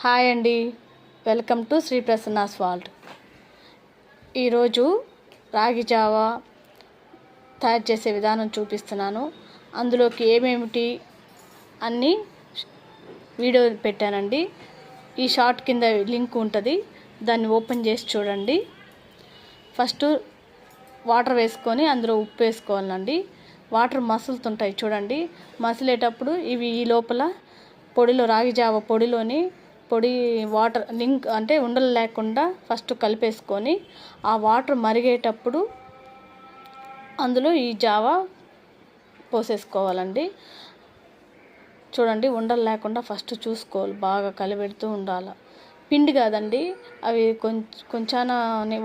Hi అండి, welcome to Shri Prasanna's vault. ఈరోజు రాగి జావా తయారు చేసే విధానం చూపిస్తున్నాను. అందులోకి ఏమేమిటి అన్నీ వీడియో పెట్టానండి. ఈ షార్ట్ కింద లింక్ ఉంటుంది, దాన్ని ఓపెన్ చేసి చూడండి. ఫస్ట్ వాటర్ వేసుకొని అందులో ఉప్పు వేసుకోవాలండి. వాటర్ మసులుతుంటాయి చూడండి. మసిలేటప్పుడు ఇవి ఈ లోపల పొడిలో రాగి జావ పొడిలోని పొడి వాటర్ లింక్ అంటే ఉండలు లేకుండా ఫస్ట్ కలిపేసుకొని ఆ వాటర్ మరిగేటప్పుడు అందులో ఈ జావా పోసేసుకోవాలండి. చూడండి, ఉండలు లేకుండా ఫస్ట్ చూసుకోవాలి, బాగా కలిపెడుతూ ఉండాలి. పిండి కాదండి, అవి కొంచెం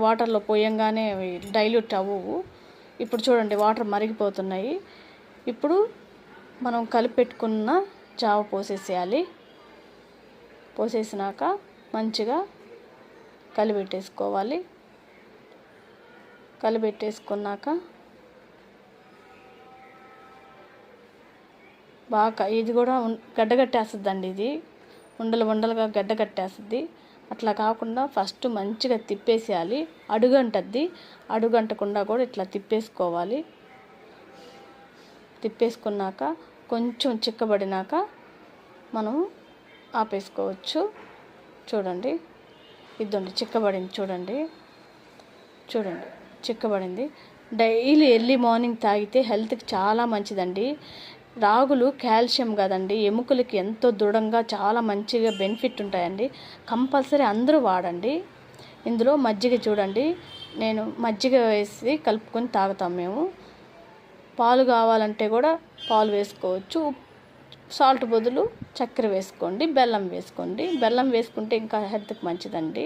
వాటర్లో పోయంగానే అవి డైల్యూట్ అవ్వవు. ఇప్పుడు చూడండి, వాటర్ మరిగిపోతున్నాయి. ఇప్పుడు మనం కలిపెట్టుకున్న జావ పోసేసేయాలి. పోసేసినాక మంచిగా కలిపెట్టేసుకోవాలి. కలిపెట్టేసుకున్నాక బాగా ఇది కూడా గడ్డగట్టేస్తుందండి. ఇది ఉండలుగా గడ్డగట్టేస్తుంది. అట్లా కాకుండా ఫస్ట్ మంచిగా తిప్పేసేయాలి. అడుగంటద్ది, అడుగంటకుండా కూడా ఇట్లా తిప్పేసుకోవాలి. తిప్పేసుకున్నాక కొంచెం చిక్కబడినాక మనం ఆపేసుకోవచ్చు. చూడండి, ఇదండి చిక్కబడింది. చూడండి చిక్కబడింది. డైలీ ఎర్లీ మార్నింగ్ తాగితే హెల్త్కి చాలా మంచిదండి. రాగులు కాల్షియం కదండి, ఎముకలకి ఎంతో దృఢంగా చాలా మంచిగా బెనిఫిట్ ఉంటాయండి. కంపల్సరీ అందరూ వాడండి. ఇందులో మజ్జిగ చూడండి, నేను మజ్జిగ వేసి కలుపుకొని తాగుతాం మేము. పాలు కావాలంటే కూడా పాలు వేసుకోవచ్చు. సాల్ట్ బదులు చక్కెర వేసుకోండి, బెల్లం వేసుకోండి. బెల్లం వేసుకుంటే ఇంకా హెల్త్కి మంచిదండి.